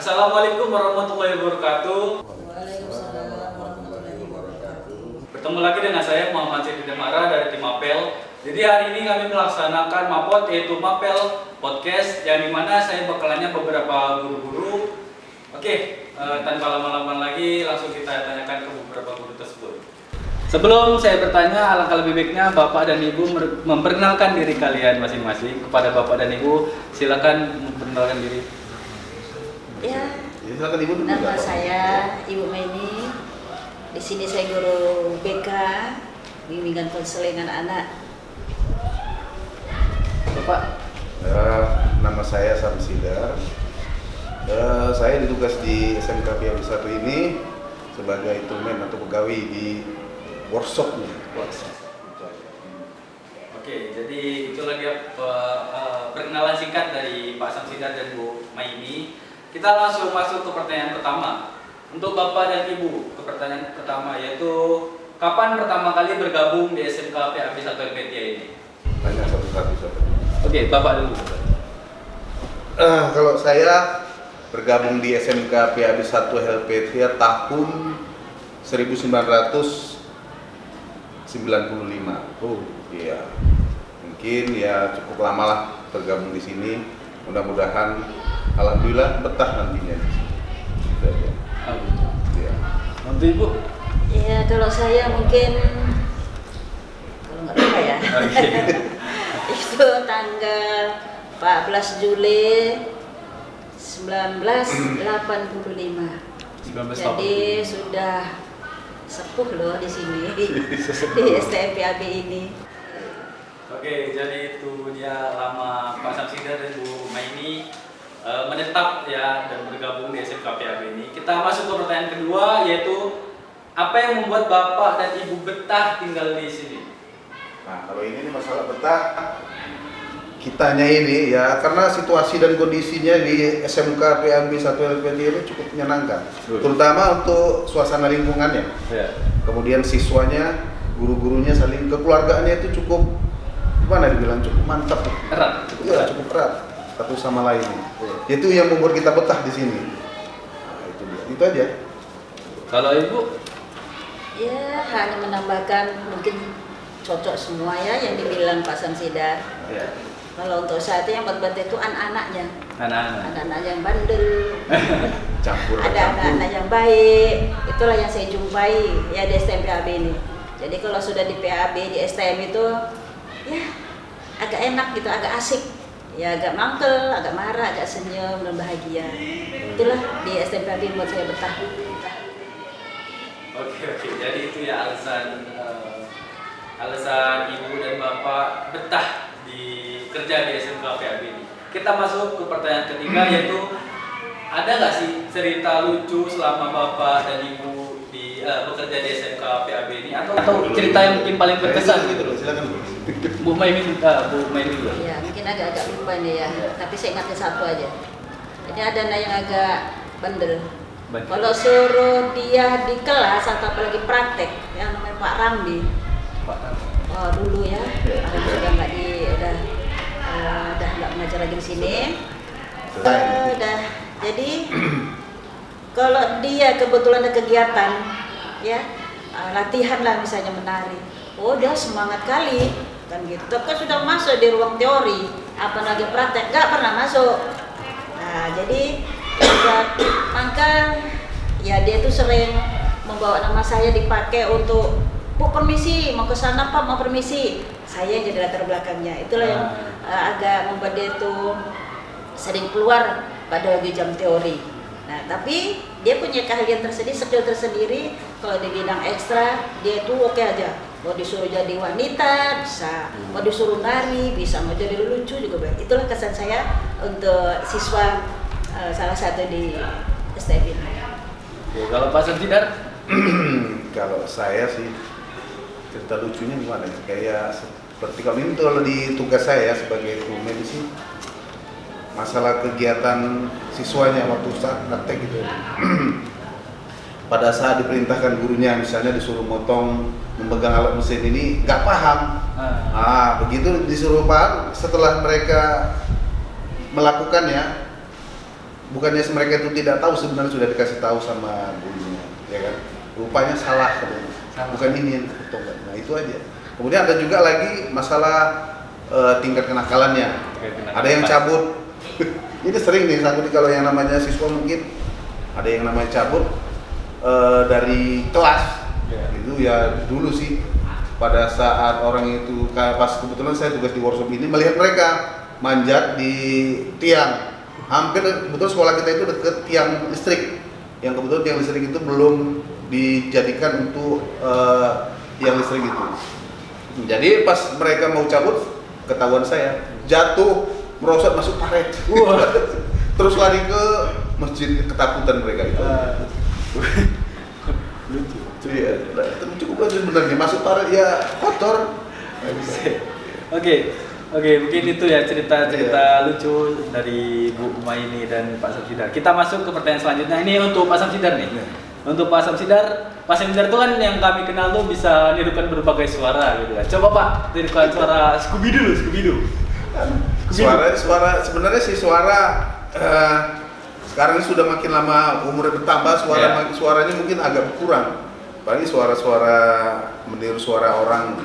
Assalamualaikum warahmatullahi wabarakatuh. Waalaikumsalam warahmatullahi wabarakatuh. Bertemu lagi dengan saya Muhammad Syedi Demara dari tim Mapel. Jadi hari ini kami melaksanakan Mapot, yaitu Mapel Podcast, yang dimana saya bakalannya beberapa guru-guru. Oke, tanpa lama-lama lagi langsung kita tanyakan ke beberapa guru tersebut. Sebelum saya bertanya, alangkah lebih baiknya Bapak dan Ibu memperkenalkan diri kalian masing-masing. Kepada Bapak dan Ibu, silakan memperkenalkan diri. Ya, Silakan Ibu dulu. nama saya Ibu Meni. Di sini saya guru BK, bimbingan konseling anak-anak. Bapak. Nama saya Samsidar. Saya ditugas di SMK PAB 1 ini sebagai tumen atau pegawai di workshopnya. Oke, jadi itulah dia perkenalan singkat dari Pak Samsidar dan Bu Maini. Kita langsung masuk ke pertanyaan pertama. Untuk Bapak dan Ibu, ke pertanyaan pertama yaitu kapan pertama kali bergabung di SMK PAB 1 LPTIA ini? Tanya satu-satu. Oke, Bapak dulu. Kalau saya bergabung di SMK PAB 1 LPTIA tahun 1995. Oh, iya. Mungkin ya cukup lama lah bergabung di sini. Mudah-mudahan alhamdulillah betah nantinya di sini. Gitu aja. Iya. Untuk Ibu? Ya, kalau saya mungkin, kalau nggak lupa ya, Oke. itu tanggal 14 Juli 1985. 1985. Jadi sudah sepuh loh di sini di STM PAB ini. Oke, jadi itu dia lama Pak Samsidar dan Bu Maini menetap ya dan bergabung di SMK PAB ini. Kita masuk ke pertanyaan kedua, yaitu apa yang membuat Bapak dan Ibu betah tinggal di sini? Nah, kalau ini masalah betah, kitanya ini ya karena situasi dan kondisinya di SMK PAB 1 LPTIA ini cukup menyenangkan, terutama untuk suasana lingkungannya. Ya. Kemudian siswanya, guru-gurunya saling kekeluargaannya itu cukup gimana dibilang cukup mantap. Erat. Iya, cukup erat satu sama lain. Itu yang membuat kita betah di sini. Nah, itu dia. Itu aja. Kalau Ibu? Ya, hanya menambahkan mungkin cocok semua ya yang dibilang Pak Samsidar. Ya. Kalau untuk saya itu yang buat itu anak-anaknya, Anak-anak. anak-anak yang bandel, Campur. ada anak-anak yang baik. Itulah yang saya jumpai ya di STM PAB ini. Jadi kalau sudah di PAB di STM itu ya agak enak gitu, agak asik. Ya agak mangkel, agak marah, agak senyum dan bahagia. Itulah di STM PAB yang buat saya betah. Oke. Jadi itu ya alasan Ibu dan Bapak betah kerja di SMK PAB ini. Kita masuk ke pertanyaan ketiga, yaitu ada nggak sih cerita lucu selama Bapak dan Ibu bekerja di SMK PAB ini atau cerita yang mungkin paling berkesan gitu loh? Silakan Bu. Bu Maini dulu. Ya mungkin agak-agak lupa nih ya, tapi saya ingatnya satu aja. Ini ada anak yang agak bandel. Kalau suruh dia di kelas atau apalagi praktek, yang namanya Pak Ramdi. Oh dulu ya, sudah nggak udah nggak mengajar lagi di sini. Udah. Jadi kalau dia kebetulan ada kegiatan, ya latihan lah misalnya menari. Oh dia semangat kali kan gitu. Tapi kan sudah masuk di ruang teori, apalagi praktek nggak pernah masuk. Nah jadi maka ya dia tuh sering membawa nama saya dipakai untuk Bu permisi, mau ke sana Pak, mau permisi. Saya yang jadi latar belakangnya. Itulah yang agak membuat dia itu sering keluar pada lagi jam teori. Nah, tapi dia punya keahlian tersendiri, skill tersendiri. Kalau di bidang ekstra, dia itu oke aja. Mau disuruh jadi wanita, bisa. Mau disuruh nari, bisa. Mau jadi lucu juga baik. Itulah kesan saya untuk siswa salah satu di STM ini. Oke, kalau Pak Samsidar? Kalau saya sih cerita lucunya gimana ya? Kayak seperti kalau di tugas saya sebagai tumen sih masalah kegiatan siswanya waktu saat praktek gitu. Pada saat diperintahkan gurunya misalnya disuruh motong memegang alat mesin ini nggak paham. Begitu disuruh paham setelah mereka melakukannya bukannya mereka itu tidak tahu, sebenarnya sudah dikasih tahu sama gurunya, ya kan? Rupanya salah katanya. Bukan ini yang potong. Nah itu aja. Kemudian ada juga lagi masalah tingkat kenakalannya. Ada yang cabut. Ini sering nih sanggup kalau yang namanya siswa mungkin ada yang namanya cabut dari kelas. Itu ya dulu sih pada saat orang itu pas kebetulan saya tugas di workshop ini melihat mereka manjat di tiang. Hampir betul sekolah kita itu dekat tiang listrik. Yang kebetulan tiang listrik itu belum dijadikan untuk tiang listrik itu. Jadi pas mereka mau cabut, ketahuan saya jatuh, merosot masuk paret. Terus lari ke masjid, ketakutan mereka itu. Lucu. Iya, cukup lucu sebenarnya, masuk paret ya kotor. Oke, mungkin itu ya cerita-cerita lucu dari Bu Umaini dan Pak Samsidar. Kita masuk ke pertanyaan selanjutnya. Ini untuk Pak Samsidar nih. Untuk Pak Samsidar itu kan yang kami kenal tuh bisa nirukan berbagai suara gitu kan. Coba Pak, nirukan suara Scooby Doo. Suara sebenarnya sih sekarang ini sudah makin lama umurnya bertambah, suaranya mungkin agak berkurang. Paling suara-suara meniru suara orang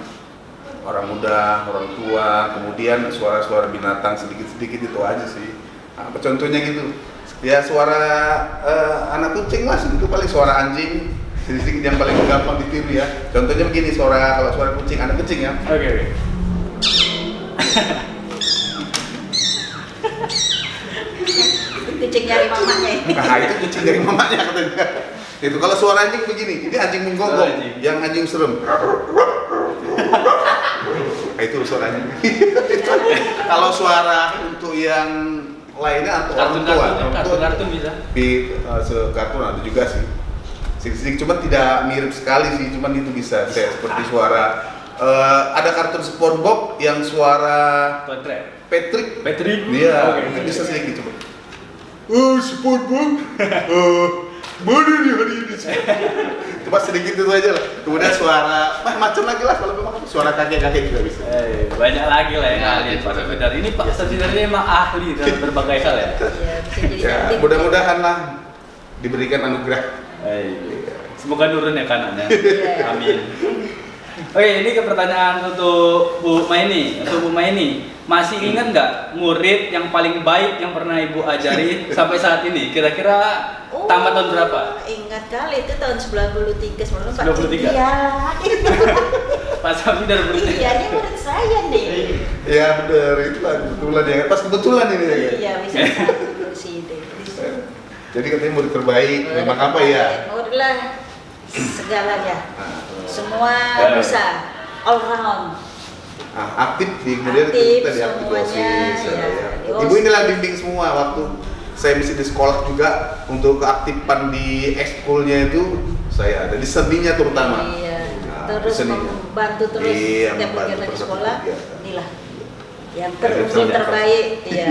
muda, orang tua, kemudian suara-suara binatang sedikit-sedikit itu aja sih. Apa contohnya gitu? Ya suara anak kucing lah, itu paling suara anjing sedikit yang paling gampang ditiru ya. Contohnya begini, kalau suara kucing, anak kucing ya. Oke. Kucing nyari mamanya. Nah itu kucing dari mamanya katanya. Itu kalau suara anjing begini, ini anjing menggonggong, yang anjing serem. Nah, itu suara anjing. Kalau suara untuk yang lainnya atau orang tua, kartun bisa. Di kartun ada juga sih. Sedikit cuman tidak mirip sekali sih, cuman itu bisa saya seperti suara ada kartun SpongeBob yang suara Patrick. Iya, itu bisa sedikit coba. SpongeBob. Mana nih hari ini? Cuma sedikit itu aja lah. Kemudian suara macam lagi lah kalau memang suara kakek-kakek juga bisa. Banyak lagi lah yang ahli Pak Samsidar. Ini Pak Samsidar ini emang ahli dalam berbagai hal ya. Ya, mudah-mudahan lah diberikan anugerah. Semoga nurun ya kanannya. Amin. Oke, ini ke pertanyaan untuk Bu Maini. Untuk Bu Maini, masih ingat nggak murid yang paling baik yang pernah Ibu ajari sampai saat ini? Kira-kira tamat tahun berapa? Ingat kali, itu tahun 93. 93? Iya. Pak Samsidar berarti. Iya, dia murid saya nih. Iya benar, itulah kebetulan ya. Pas kebetulan ini ya. Iya, bisa satu kursi deh. Jadi katanya murid terbaik, memang apa ya? Murid lah segalanya. Semua bisa, all round. Aktif kemudian Aktif, kita diaktif semuanya, OSIS. ya. Ibu inilah bimbing semua waktu saya mesti di sekolah juga untuk keaktifan di ekskulnya itu saya ada di seninya terutama. Iya. Terus membantu terus setiap kegiatan di sekolah. Inilah yang terbaik. Iya.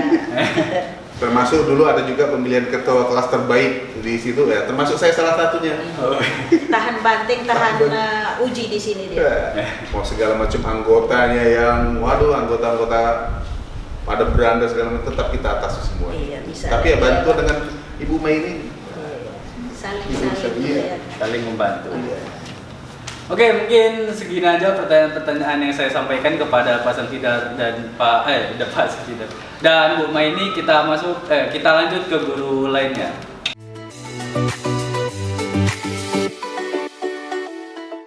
Termasuk dulu ada juga pemilihan ketua kelas terbaik di situ ya, termasuk saya salah satunya. Tahan banting, tahan uji di sini dia. Mau segala macam anggotanya yang, anggota-anggota pada beranda segala macam tetap kita atasi semua. Iya, bisa. Tapi ya bantu dengan Ibu Mai ini. Saling membantu. Oke, mungkin segini aja pertanyaan-pertanyaan yang saya sampaikan kepada Pak Samsidar dan Pak Samsidar dan Bu Maini. Kita lanjut ke guru lainnya.